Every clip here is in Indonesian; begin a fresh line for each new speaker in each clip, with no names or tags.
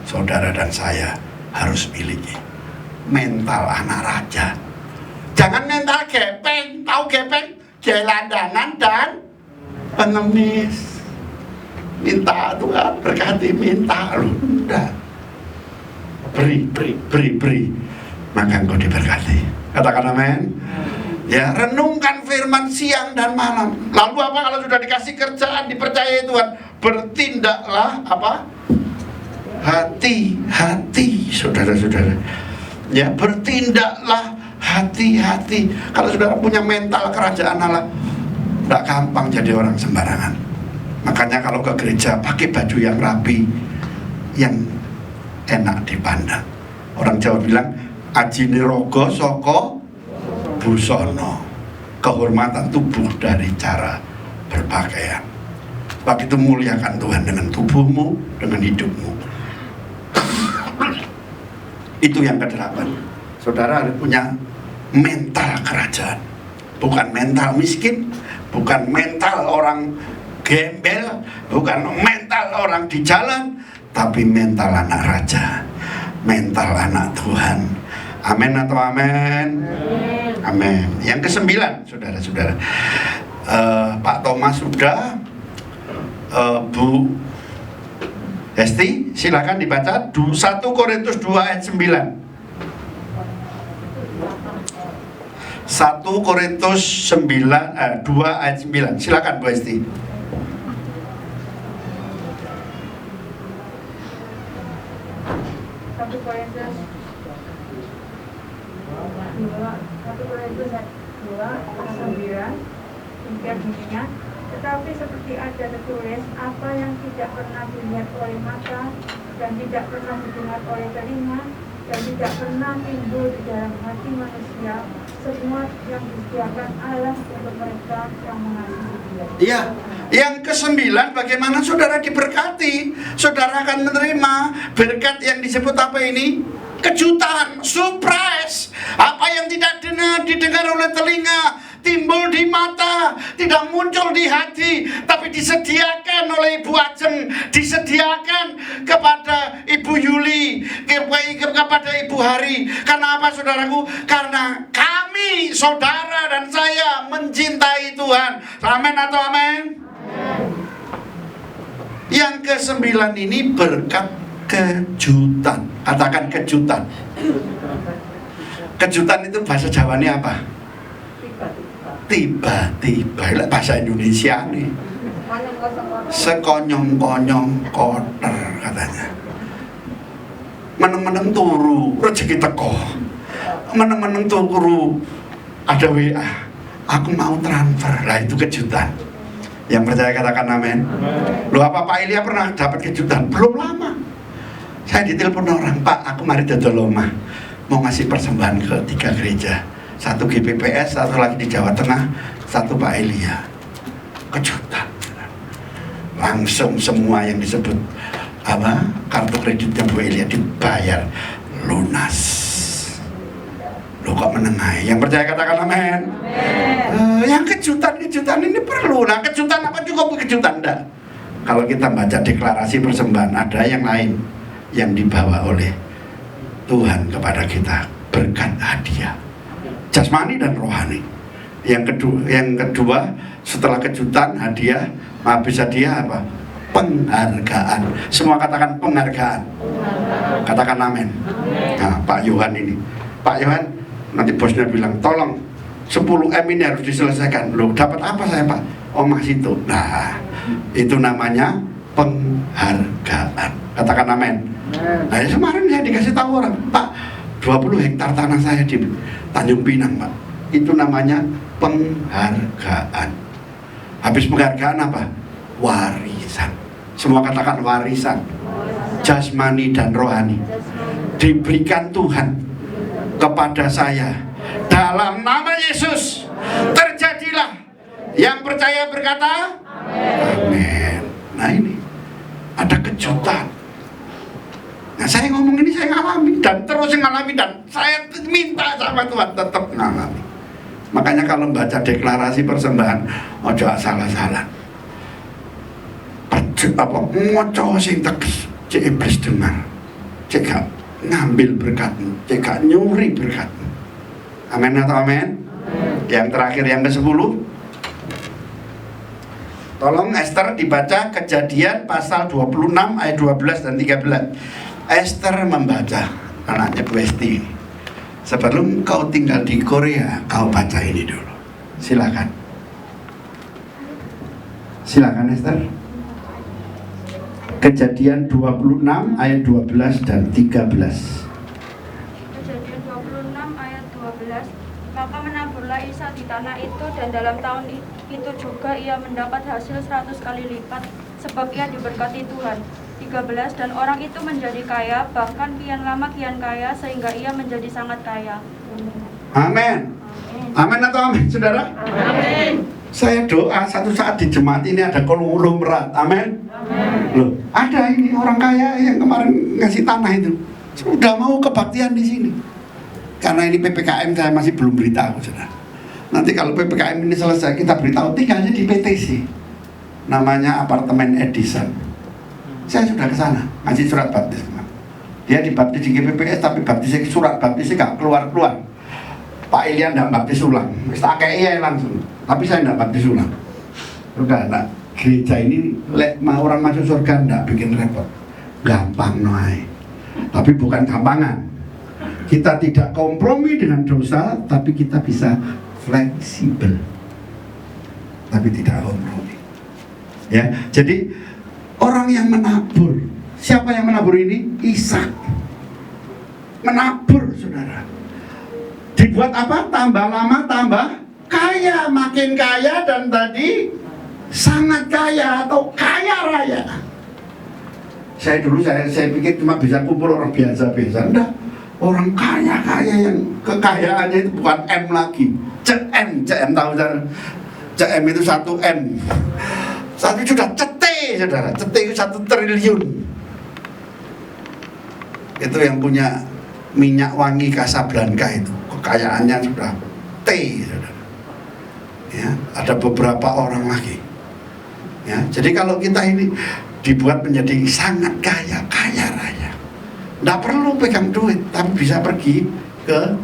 saudara dan saya harus miliki. Mental anak raja. Jangan mental gepeng. Tahu gepeng? Gelandangan dan pengemis. Minta Tuhan berkati, minta lu. Udah. Beri. Maka engkau diberkati. Katakan amin. Ya, renungkan firman siang dan malam. Lalu apa kalau sudah dikasih kerjaan, dipercayai Tuhan? Bertindaklah apa? Hati-hati, saudara-saudara. Ya, bertindaklah hati-hati. Kalau saudara punya mental kerajaan Allah, tidak gampang jadi orang sembarangan. Makanya kalau ke gereja pakai baju yang rapi, yang enak dipandang. Orang Jawa bilang ajine rogo saka busono. Kehormatan tubuh dari cara berpakaian. Sebab itu muliakan Tuhan dengan tubuhmu, dengan hidupmu. Itu yang ke-8. Saudara harus punya mental kerajaan. Bukan mental miskin, bukan mental orang gembel, bukan mental orang di jalan, tapi mental anak raja, mental anak Tuhan. Amin atau amin? Amin. Yang ke-9, saudara-saudara. Pak Thomas sudah, Bu Hesti, silakan dibaca 1 Korintus 2 ayat 9. 1 Korintus 2 ayat 9. Silakan Bu Hesti.
1 Korintus 2 ayat 9 demikian bunyinya. Tetapi seperti ada tertulis, apa yang tidak pernah dilihat oleh mata dan tidak pernah didengar oleh telinga dan tidak pernah timbul di dalam hati manusia, semua yang disediakan Allah untuk mereka yang mengasihi Dia.
Iya. Yang ke-9, bagaimana saudara diberkati. Saudara akan menerima berkat yang disebut apa ini? Kejutan, surprise. Apa yang tidak didengar oleh telinga, timbul di mata, tidak muncul di hati, tapi disediakan oleh Ibu Ajeng, disediakan kepada Ibu Yuli, kepada Ibu Hari. Karena apa, saudaraku? Karena kami, saudara dan saya, mencintai Tuhan. Amin atau amin? Yang ke-9 ini berkat kejutan. Katakan kejutan. Kejutan itu bahasa Jawanya apa? Tiba-tiba. Bahasa Indonesia nih, sekonyong-konyong kotor katanya. Meneng-meneng turu rezeki teko. Meneng-meneng turu ada WA, aku mau transfer. Lah itu kejutan. Yang percaya katakan amin. Loh, apa Pak Ilya pernah dapat kejutan? Belum lama. Saya ditelepon orang, Pak, aku mari dodol omah, mau ngasih persembahan ke 3 gereja. 1 GPPS, 1 lagi di Jawa Tengah, 1 Pak Ilya. Kejutan. Langsung semua yang disebut apa, kartu kreditnya Bu Ilya dibayar lunas. Loh, kok menengahi? Yang percaya katakan amin. Yang kejutan ini perlu. Nah, kejutan apa cukup kejutan? Enggak. Kalau kita baca deklarasi persembahan, ada yang lain yang dibawa oleh Tuhan kepada kita, berkat hadiah jasmani dan rohani. Yang kedua setelah kejutan, hadiah, habis hadiah apa? Penghargaan. Semua katakan penghargaan. Katakan amin. Nah, Pak Yohan ini, Pak Yohan, nanti bosnya bilang, tolong 10M ini harus diselesaikan. Loh, dapat apa saya, Pak? Omah situ. Nah, itu namanya penghargaan. Katakan amin. Nah, kemarin saya dikasih tahu orang, Pak, 20 hektar tanah saya di Tanjung Pinang, Pak. Itu namanya penghargaan. Habis penghargaan apa? Warisan. Semua katakan warisan. Jasmani dan rohani diberikan Tuhan kepada saya. Dalam nama Yesus terjadilah. Yang percaya berkata amin. Nah, ini ada kejutan. Nah, saya ngomong ini saya ngalami dan terus ngalami, dan saya minta sama Tuhan tetap ngalami. Makanya kalau baca deklarasi persembahan, ojo salah-salah. Apa ngoco sing teges, cek iblis dengar. cek gak ngambil berkatmu, cek gak nyuri berkatmu. Amin atau amin? Yang terakhir, yang ke-10, tolong Esther dibaca Kejadian pasal 26 ayat 12 dan 13. Esther membaca, anaknya Bu Esti. Sebelum kau tinggal di Korea, kau baca ini dulu. Silakan. Silakan Esther. Kejadian 26 ayat 12 dan 13.
Kejadian 26 ayat 12. Maka menaburlah Isa di tanah itu, dan dalam tahun itu juga ia mendapat hasil 100 kali lipat, sebab ia diberkati Tuhan. 13. Dan orang itu menjadi kaya, bahkan kian lama kian kaya, sehingga ia menjadi sangat kaya.
Amin. Amin atau amin, saudara?
Amin.
Saya doa satu saat di jemaat ini ada konglomerat. Amin. Loh, ada ini orang kaya yang kemarin ngasih tanah itu sudah mau kebaktian di sini. Karena ini PPKM saya masih belum beritahu, saudara. Nanti kalau PPKM ini selesai kita beritahu, tinggalnya di PTC. Namanya Apartemen Edison. Saya sudah ke sana ngasih surat baptis. Dia dibaptis di GPPS, tapi baptisnya surat baptisnya gak keluar-keluar. Pak Ilian tidak baptis ulang, tak kayak langsung. Tapi saya tidak baptis ulang. Udah, nah, gereja ini mau orang masuk surga tidak bikin repot, gampang noai. Tapi bukan gampangan. Kita tidak kompromi dengan dosa, tapi kita bisa fleksibel, tapi tidak kompromi. Ya, jadi orang yang menabur, siapa yang menabur ini? Ishak menabur, saudara. Dibuat apa? Tambah lama tambah kaya, makin kaya, dan tadi sangat kaya atau kaya raya. Saya dulu saya pikir cuma bisa kumpul orang biasa-biasa. Enggak, orang kaya-kaya yang kekayaannya itu bukan M lagi, CM tahu kan? CM itu 1M. Tapi sudah cete, saudara. Cete itu 1 triliun. Itu yang punya minyak wangi Casablanca itu. Kekayaannya sudah T, saudara. Ya, ada beberapa orang lagi. Ya, jadi kalau kita ini dibuat menjadi sangat kaya, kaya raya, nggak perlu pegang duit, tapi bisa pergi ke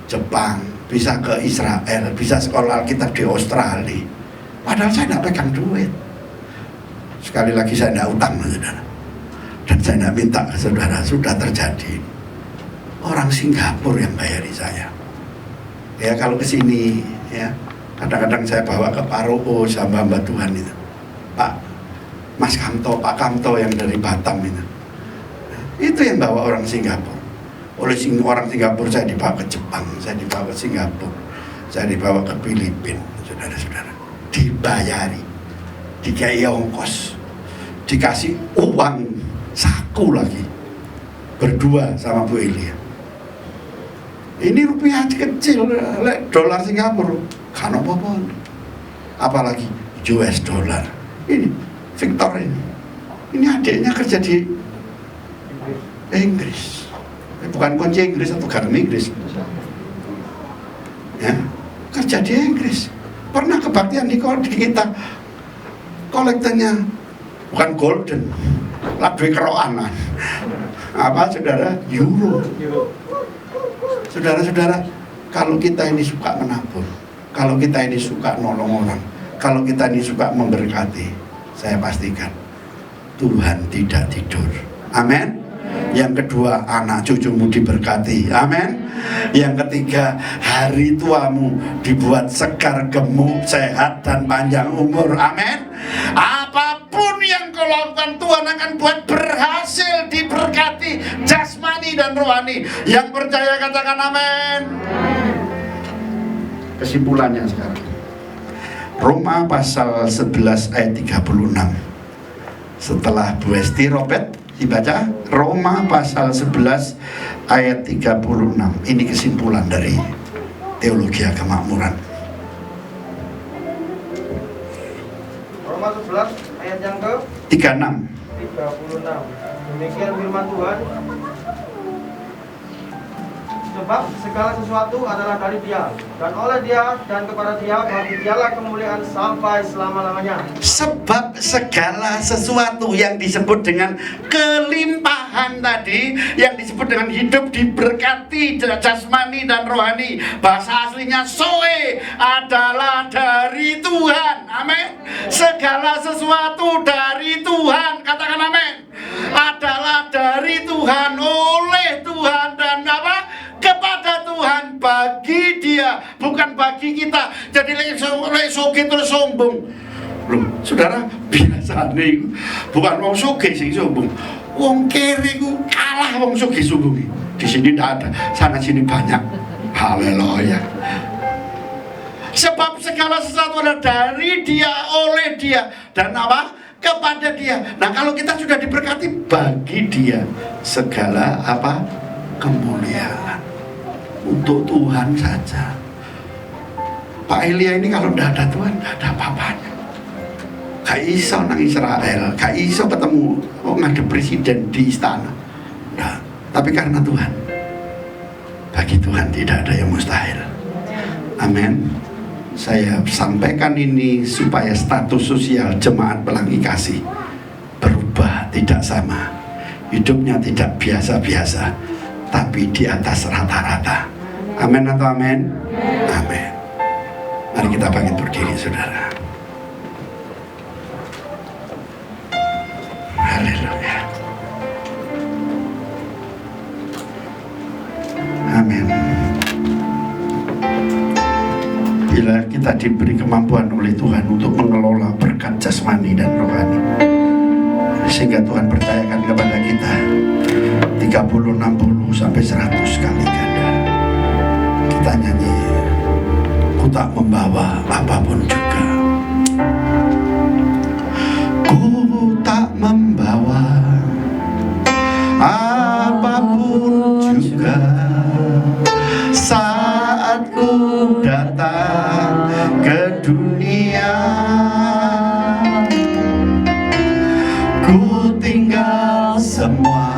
Jepang, bisa ke Israel, bisa sekolah Alkitab di Australia. Padahal saya nggak pegang duit. Sekali lagi saya nggak utang, saudara. Dan saya nggak minta ke saudara, sudah terjadi. Orang Singapura yang bayari saya. Ya kalau ke sini, ya kadang-kadang saya bawa ke Paro'o, hamba-hamba Tuhan itu. Pak Mas Kamto, Pak Kamto yang dari Batam itu. Itu yang bawa orang Singapura. Oleh orang Singapura saya dibawa ke Jepang, saya dibawa ke Singapura, saya dibawa ke Filipina, saudara-saudara. Dibayari, dikai ongkos, dikasih uang saku lagi, berdua sama Bu Elia. Ini rupiah kecil, dolar Singapura, kan apa-apa. Apalagi US dollar. Ini Victor ini adiknya kerja di Inggris. Bukan kunci Inggris atau garam Inggris. Ya, kerja di Inggris. Pernah kebaktian di kita. Kolektornya bukan golden, lebih keroanan. Apa saudara? Euro. Saudara-saudara, kalau kita ini suka menabur, kalau kita ini suka nolong orang, kalau kita ini suka memberkati, saya pastikan Tuhan tidak tidur. Amin. Yang kedua, anak cucumu diberkati. Amin. Yang ketiga, hari tuamu dibuat segar, gemuk, sehat, dan panjang umur. Amin. Apapun yang kau lakukan, Tuhan akan buat berhasil, diberkati jasmani dan rohani. Yang percaya katakan amin. Kesimpulannya sekarang, Roma pasal 11 ayat 36. Setelah Bu Esti Robert dibaca, Roma pasal 11 ayat 36. Ini kesimpulan dari teologi kemakmuran.
Roma 11 ayat yang ke
36.
Demikian firman Tuhan. Sebab segala sesuatu adalah dari Dia, dan oleh Dia, dan kepada Dia, bagi Dialah kemuliaan sampai selama-lamanya.
Sebab segala sesuatu yang disebut dengan kelimpahan Tuhan tadi yang disebut dengan hidup diberkati jasmani dan rohani. Bahasa aslinya zoe adalah dari Tuhan. Amin. Segala sesuatu dari Tuhan, katakan amin, adalah dari Tuhan, oleh Tuhan, dan apa? Kepada Tuhan, bagi Dia, bukan bagi kita. Jadi soge terus sombong. Loh, saudara, biasa nih, bukan wong soge sing sombong. Wong kere ku kalah wong soge sombong. Di sini tidak ada, sana sini banyak. Haleluya. Sebab segala sesuatu adalah dari Dia, oleh Dia, dan apa? Kepada Dia. Nah, kalau kita sudah diberkati, bagi Dia segala apa? Kemuliaan untuk Tuhan saja. Pak Elia ini kalau tidak ada Tuhan, tidak ada apa-apanya. Gak iso nang Israel, gak iso ketemu ngadep presiden di istana. Nah, tapi karena Tuhan, bagi Tuhan tidak ada yang mustahil. Amin. Saya sampaikan ini supaya status sosial jemaat Pelangi Kasih berubah, tidak sama. Hidupnya tidak biasa-biasa, tapi di atas rata-rata. Amin atau amin? Amin. Mari kita bangkit berdiri, saudara. Haleluya. Amin. Bila kita diberi kemampuan oleh Tuhan untuk mengelola berkat jasmani dan rohani, sehingga Tuhan percayakan kepada kita 30, 60 sampai 100 kali ganda, kita nyanyi, ku tak membawa apapun juga. Ku tak membawa apapun juga saat ku datang ke dunia. Ku tinggal semua